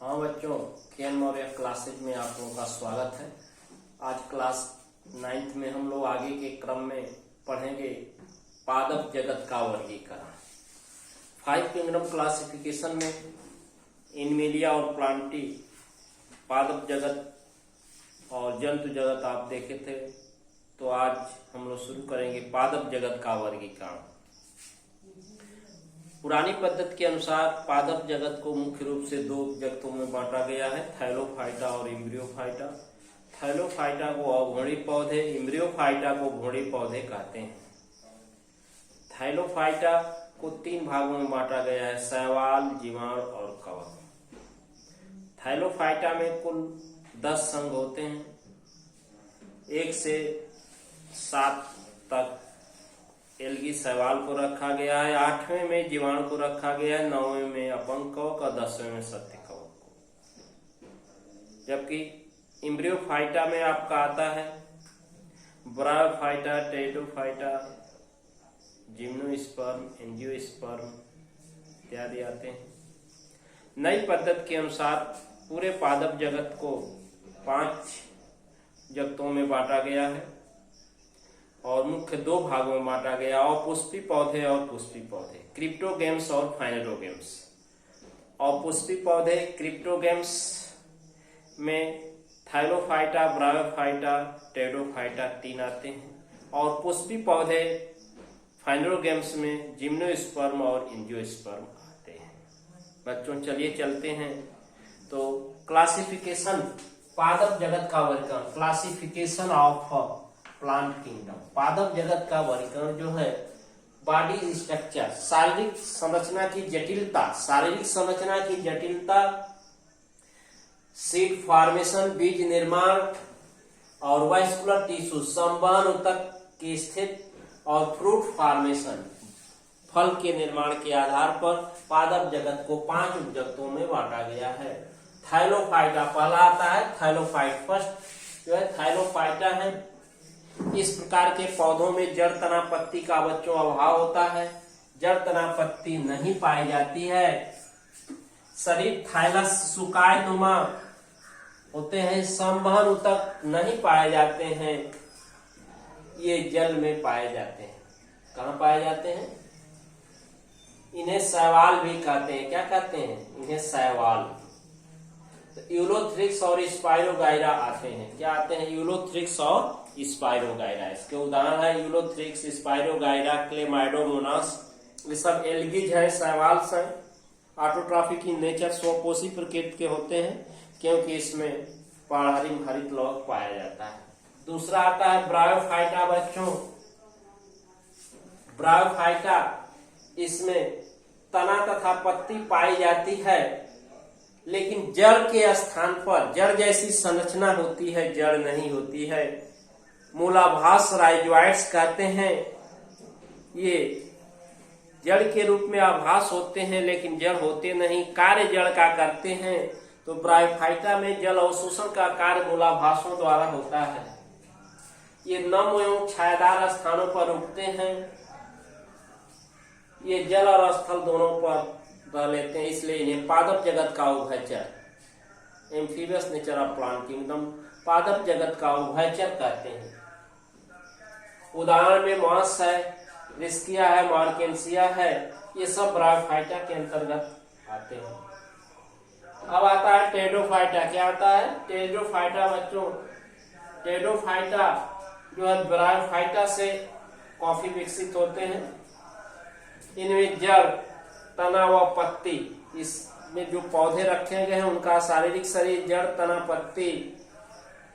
हाँ बच्चों, केन मौर्य क्लासेज में आप लोगों का स्वागत है। आज क्लास 9th में हम लोग आगे के क्रम में पढ़ेंगे पादप जगत का वर्गीकरण। 5 किंगडम क्लासिफिकेशन में एनिमलिया और प्लांटी पादप जगत और जंतु जगत आप देखे थे, तो आज हम लोग शुरू करेंगे पादप जगत का वर्गीकरण। पुरानी पद्धति के अनुसार पादप जगत को मुख्य रूप से 2 जगतों में बांटा गया है, थैलोफाइटा और इम्ब्रियोफाइटा। थैलोफाइटा को अभ्रूणी पौधे, इम्ब्रियोफाइटा को भ्रूणी पौधे कहते हैं। थैलोफाइटा को 3 भागों में बांटा गया है, शैवाल, जीवाणु और कवक। थैलोफाइटा में कुल 10 संघ होते हैं। 1 से 7 तक एल्गी शैवाल को रखा गया है, 8वें में जीवाणु को रखा गया है, 9वें में अपंग कवक और 10वें में सत्य कवक को। जबकि इम्ब्रियोफाइटा में आपका आता है ब्रायोफाइटा, टेरिडोफाइटा, जिम्नोस्पर्म, एंजियोस्पर्म इत्यादि आते हैं। नई पद्धति के अनुसार पूरे पादप जगत को 5 जगतों में बांटा गया है और मुख्य 2 भागों में बांटा गया, अपुष्पी पौधे और पुष्पी पौधे, क्रिप्टोगेम्स और फाइनेरोगेम्स। अपुष्पी पौधे क्रिप्टोगेम्स में थैलोफाइटा, ब्रायोफाइटा, टेरिडोफाइटा 3 आते हैं और पुष्पी पौधे फाइनेरोगेम्स में जिम्नोस्पर्म और एंजियोस्पर्म आते हैं। बच्चों चलिए चलते हैं। तो क्लासिफिकेशन पादप जगत का वर्गीकरण, क्लासिफिकेशन ऑफ प्लांट किंगडम। पादप जगत का वर्गीकरण जो है, बॉडी स्ट्रक्चर, शारीरिक संरचना की जटिलता, सीड फॉर्मेशन, बीज निर्माण और वास्कुलर टिश्यू, संवहन ऊतक की स्थिति और फ्रूट फॉर्मेशन, फल के निर्माण के आधार पर पादप जगत को 5 उपजगतों में बांटा गया है। थैलोफाइटा पहला आता है, थैलोफाइट फर्स्ट जो है थैलोफाइटा है। इस प्रकार के पौधों में जड़ तना पत्ती का बच्चों अभाव होता है, जड़ तना पत्ती नहीं पाई जाती है। शरीर थाइलस सुकाय नुमा होते हैं, संवहन ऊतक नहीं पाए जाते हैं, ये जल में पाए जाते हैं। कहाँ पाए जाते हैं? इन्हें शैवाल भी कहते हैं। क्या कहते हैं? इन्हें शैवाल। यूलोथ्रिक्स और स्पाइरोगाइरा आते हैं। क्या आते हैं? यूलोथ्रिक्स और स्पाइरोगाइरा। इसके उदाहरण है यूलोथ्रिक्स, स्पाइरोगाइरा, क्लेमाइडोमोनास। ये सब एल्गीज है, शैवाल्स हैं। ऑटोट्रॉफिक इन नेचर, स्वपोषी प्रकृति के होते हैं, क्योंकि इसमें पारहरिम हरित लौह पाया जाता है। दूसरा आता है ब्रायोफाइटा बच्चों। ब्रायोफाइटा, इसमें तना तथा पत्ती पाई जाती है, लेकिन जड़ के स्थान पर जड़ जैसी संरचना होती है, जड़ नहीं होती है। मूलाभास राइजोइड्स कहते हैं। ये जड़ के रूप में आभास होते हैं, लेकिन जड़ होते नहीं, कार्य जड़ का करते हैं। तो ब्रायोफाइटा में जल अवशोषण का कार्य मूलाभासों द्वारा होता है। ये नम एवं छायादार स्थानों पर उगते हैं। ये जल और स्थल दोनों पर रह लेते हैं, इसलिए इन्हें पादप जगत का उभयचर, amphibious nature of plant kingdom, पादप जगत का उभयचर कहते हैं। उदाहरण में मॉस है, रिस्किया है, मार्केंसिया है, ये सब ब्रायोफाइटा के अंतर्गत आते हैं। अब आता है टेरिडोफाइटा। क्या आता है? टेरिडोफाइटा बच्चों, टेरिडोफाइटा जो है ब्रायोफाइटा से काफी विकसित होते हैं। इनमें जड़, तना व पत्ती, इसमें जो पौधे रखे गए हैं उनका शारीरिक शरीर जड़, तना, पत्ती,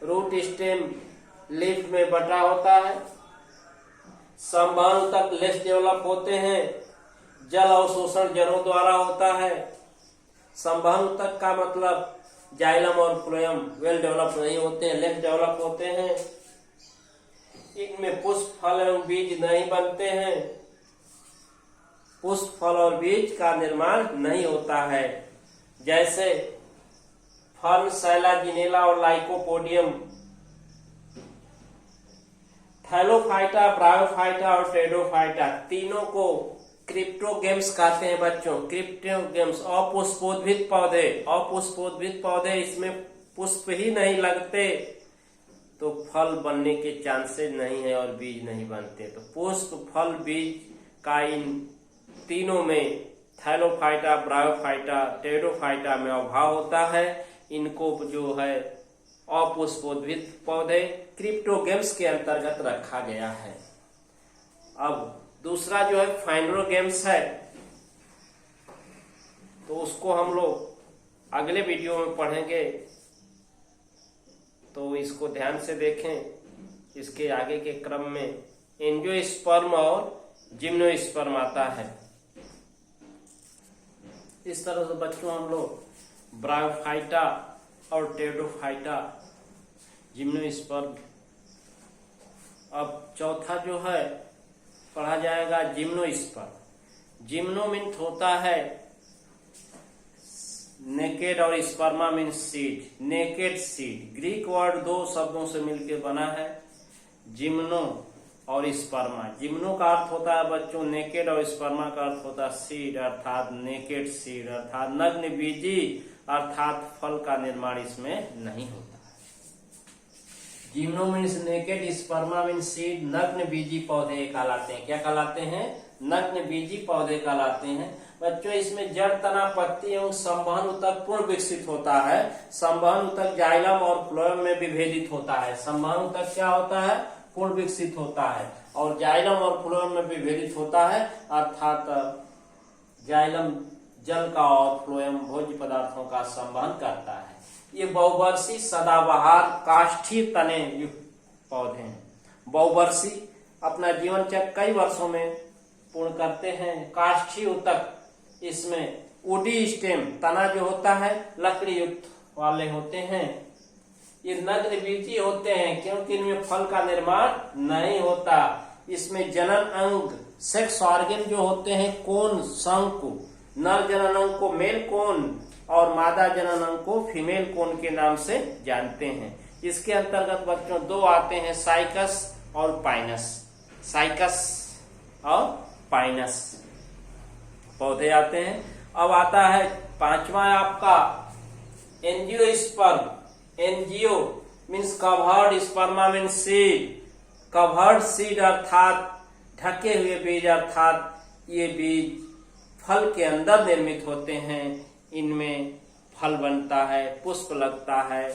रूट, स्टेम, लीफ में बटा होता है। संवहन तक लेस डेवलप होते हैं। जल अवशोषण जड़ों द्वारा होता है। संवहन तक का मतलब जाइलम और फ्लोएम वेल डेवलप नहीं होते हैं, लेस डेवलप होते हैं। इनमें पुष्प, फल एवं बीज नहीं बनते हैं। पुष्प, फल और बीज का निर्माण नहीं होता है। जैसे फर्न, सैला, जिनेला और लाइकोपोडियम। थैलोफाइटा, ब्रायोफाइटा और टेरिडोफाइटा तीनों को क्रिप्टोगेम्स कहते हैं बच्चों। क्रिप्टोगेम्स अपुष्पोद्भिद पौधे, अपुष्पोद्भिद पौधे, इसमें पुष्प ही नहीं लगते तो फल बनने के चांसेस नहीं है और बीज नहीं बनते। तो पुष्प, फल, बीज का इन तीनों में थैलोफाइटा, ब्रायोफाइटा, टेरिडोफाइटा में अभाव होता है। इनको जो है अपुष्पोद्भिद पौधे क्रिप्टोगेम्स के अंतर्गत रखा गया है। अब दूसरा जो है फाइनरोगेम्स है, तो उसको हम लोग अगले वीडियो में पढ़ेंगे, तो इसको ध्यान से देखें। इसके आगे के क्रम में एंजियोस्पर्म और जिम्नोस्पर्म आता है। इस तरह से बच्चों हम लोग ब्रायोफाइटा और टेरिडोफाइटा, जिम्नोस्पर्म। अब चौथा जो है पढ़ा जाएगा जिम्नोस्पर्म। जिम्नो मीन्स होता है नेकेड और स्पर्मा means seed, naked seed. Greek word दो शब्दों से मिलकर बना है, जिम्नो और स्पर्मा। जिम्नो का अर्थ होता है बच्चों नेकेड और स्पर्मा का अर्थ होता है सीड, अर्थात नेकेड सीड, अर्थात नग्न बीजी, अर्थात फल का निर्माण इसमें नहीं होता। Gymno means naked, स्पर्मा means seed, नग्न बीजी पौधे कहलाते हैं। क्या कहलाते हैं? नग्न बीजी पौधे कहलाते हैं। बच्चों इसमें जड़, तना, पत्ती एवं संवहन ऊतक पूर्ण विकसित होता है। संवहन ऊतक जाइलम और फ्लोएम में विभेदित होता है। संवहन ऊतक क्या होता है? पूर्ण विकसित होता है, और जाइलम और फ्लोएम में विभेदित होता है, अर्थात जाइलम जल का और फ्लोएम भोज्य पदार्थों का संवहन करता है। ये बहुवर्षीय सदाबहार काष्ठीय तने युक्त पौधे हैं। बहुवर्षीय अपना जीवन चक्र कई वर्षों में पूर्ण करते हैं। काष्ठीय ऊतक, इसमें वुडी स्टेम, तना जो होता है लकड़ी युक्त वाले होते हैं। ये नग्न बीजी होते हैं क्योंकि इनमें फल का निर्माण नहीं होता। इसमें जनन अंग, सेक्स ऑर्गन जो होते हैं कोन, शंकु, नर जनन अंग को मेल कोन और मादा जनन अंग को फीमेल कोन के नाम से जानते हैं। इसके अंतर्गत बच्चों दो आते हैं, साइकस और पाइनस। साइकस और पाइनस पौधे आते हैं। अब आता है पांचवा आपका angiosperm. Angio means covered, sperma means seed. Covered seed अर्थात ढके हुए बीज, अर्थात ये बीज फल के अंदर निर्मित होते हैं। इनमें फल बनता है, पुष्प लगता है,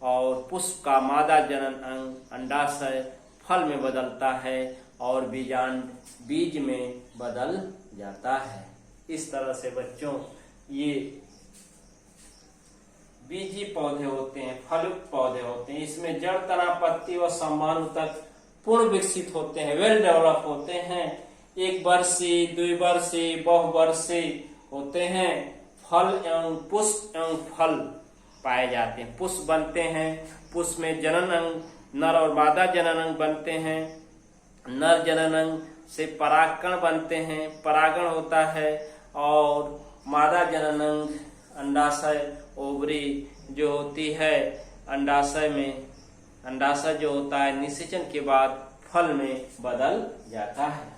और पुष्प का मादा जनन अंग अंडाशय फल में बदलता है और बीजांड बीज में बदल जाता है। इस तरह से बच्चों ये बीजी पौधे होते हैं, फलयुक्त पौधे होते हैं। इसमें जड़, तना, पत्ती व संवहन तक पूर्ण विकसित होते हैं, वेल डेवलप होते हैं। एक वर्षीय, द्विवर्षीय, बहुवर्षीय होते हैं। फल एवं पुष्प एवं फल पाए जाते हैं, पुष्प बनते हैं। पुष्प में जनन अंग, नर और मादा जनन अंग बनते हैं। नर जनन अंग से परागकण बनते हैं, परागण होता है, और मादा जनन अंग अंडाशय, ओवरी जो होती है अंडाशय में, अंडाशय जो होता है निषेचन के बाद फल में बदल जाता है।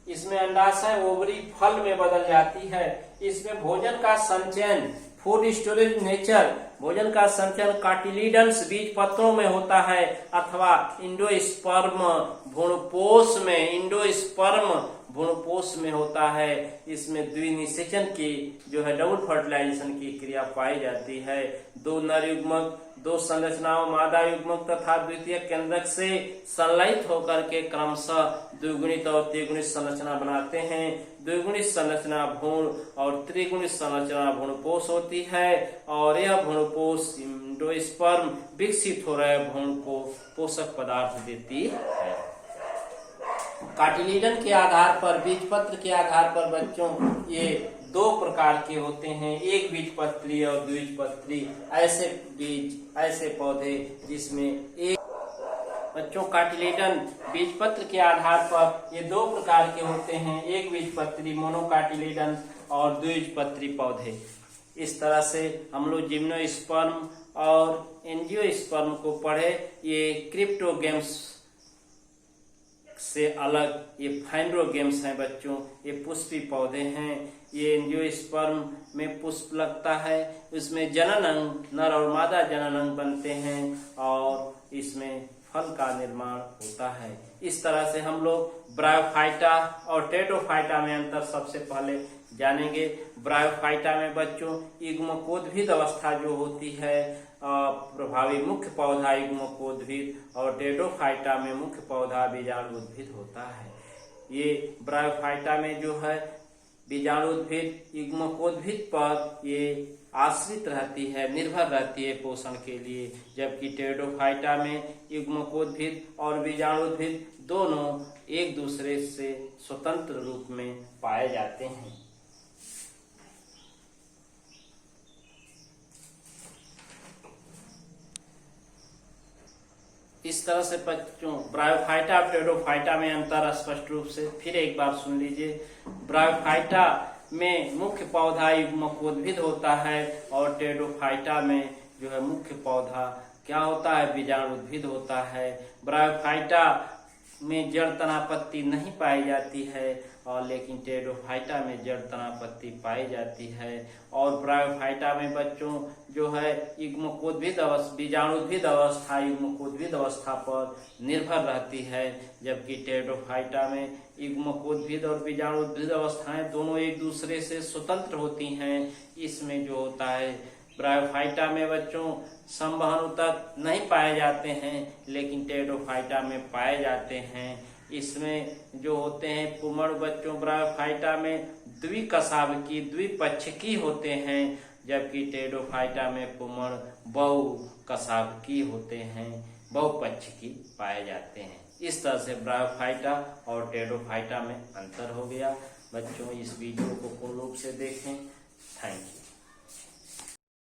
इसमें अंडाशय ओवरी फल में बदल जाती है। इसमें भोजन का संचयन, फूड स्टोरेज नेचर, भोजन का संचयन कार्टिलिडन्स बीज पत्रों में होता है, अथवा इंडोस्पर्म भ्रूणपोष में, इंडोस्पर्म भ्रूणपोष में होता है। इसमें द्विनिषेचन की जो है डबल फर्टिलाइजेशन की क्रिया पाई जाती है। दो नर युग्मक, दो संरचनाओं मादा युग्मक तथा द्वितीय केंद्रक से संलयित होकर के क्रमशः द्विगुणित और त्रिगुणित संरचना बनाते हैं। द्विगुणित संरचना भ्रूण और त्रिगुणित संरचना भ्रूणपोष होती है, और यह भ्रूणपोष इंडोस्पर्म विकसित हो रहे भ्रूण को पोषक पदार्थ देती है। कार्टिलिडन के आधार पर, बीजपत्र के आधार पर बच्चों ये दो प्रकार के होते हैं, एक बीजपत्री और द्विबीजपत्री। ऐसे बीज, ऐसे पौधे जिसमें एक बच्चों कार्टिलिडन बीजपत्र के आधार पर ये दो प्रकार के होते हैं, एक बीजपत्री मोनोकार्टिलिडन और द्विबीजपत्री पौधे। इस तरह से हम लोग जिम्नोस्पर्म और एंजियोस्पर्म को पढ़े। ये क्रिप्टोगेम्स से अलग ये फाइंड्रोगेम्स हैं बच्चों। ये पुष्पी पौधे हैं। ये एंजियोस्पर्म में पुष्प लगता है, इसमें जनन अंग, नर और मादा जनन अंग बनते हैं और इसमें फल का निर्माण होता है। इस तरह से हम लोग ब्रायोफाइटा और टेरोफाइटा में अंतर सबसे पहले जानेंगे। ब्रायोफाइटा में बच्चों युग्मकोद्भिद अवस्था जो होती है, प्रभावी मुख्य पौधा युग्मकोद्भिद, और टेरोफाइटा में मुख्य पौधा बीजाणुउद्भिद होता है। ये ब्रायोफाइटा में जो है बीजाणुउद्भिद युग्मकोद्भिद पर ये आश्रित रहती है, निर्भर रहती है पोषण के लिए, जबकि टेरोफाइटा में युग्मकोद्भिद और बीजाणुउद्भिद दोनों एक दूसरे से स्वतंत्र रूप में पाए जाते हैं। इस तरह से बच्चों ब्रायोफाइटा और टेरोफाइटा में अंतर स्पष्ट रूप से फिर एक बार सुन लीजिए। ब्रायोफाइटा में मुख्य पौधा युग्मकोद्भिद होता है और टेरोफाइटा में जो है मुख्य पौधा क्या होता है, बीजाणुउद्भिद होता है। ब्रायोफाइटा में जड़ तनापत्ति नहीं पाई जाती है और लेकिन टेरोफाइटा में जड़ तनापत्ति पाई जाती है। और ब्रायोफाइटा में बच्चों जो है युग्मकोद्भिद अवस्था, बीजाणुउद्भिद अवस्था युग्मकोद्भिद अवस्था पर निर्भर रहती है, जबकि टेरोफाइटा में युग्मकोद्भिद और बीजाणुउद्भिद अवस्थाएं दोनों एक दूसरे से स्वतंत्र होती हैं। इसमें जो होता है ब्रायोफाइटा में बच्चों संवहन ऊतक नहीं पाए जाते हैं, लेकिन टेरोफाइटा में पाए जाते हैं। इसमें जो होते हैं पुमड़ बच्चों ब्रायोफाइटा में द्विकशावकी द्विपक्षकी होते हैं, जबकि टेरोफाइटा में पुमड़ बहुकशावकी होते हैं, बहुपक्षकी पाए जाते हैं। इस तरह से ब्रायोफाइटा और टेरोफाइटा में अंतर हो गया। बच्चों इस वीडियो को पूर्ण रूप से देखें। Thank you.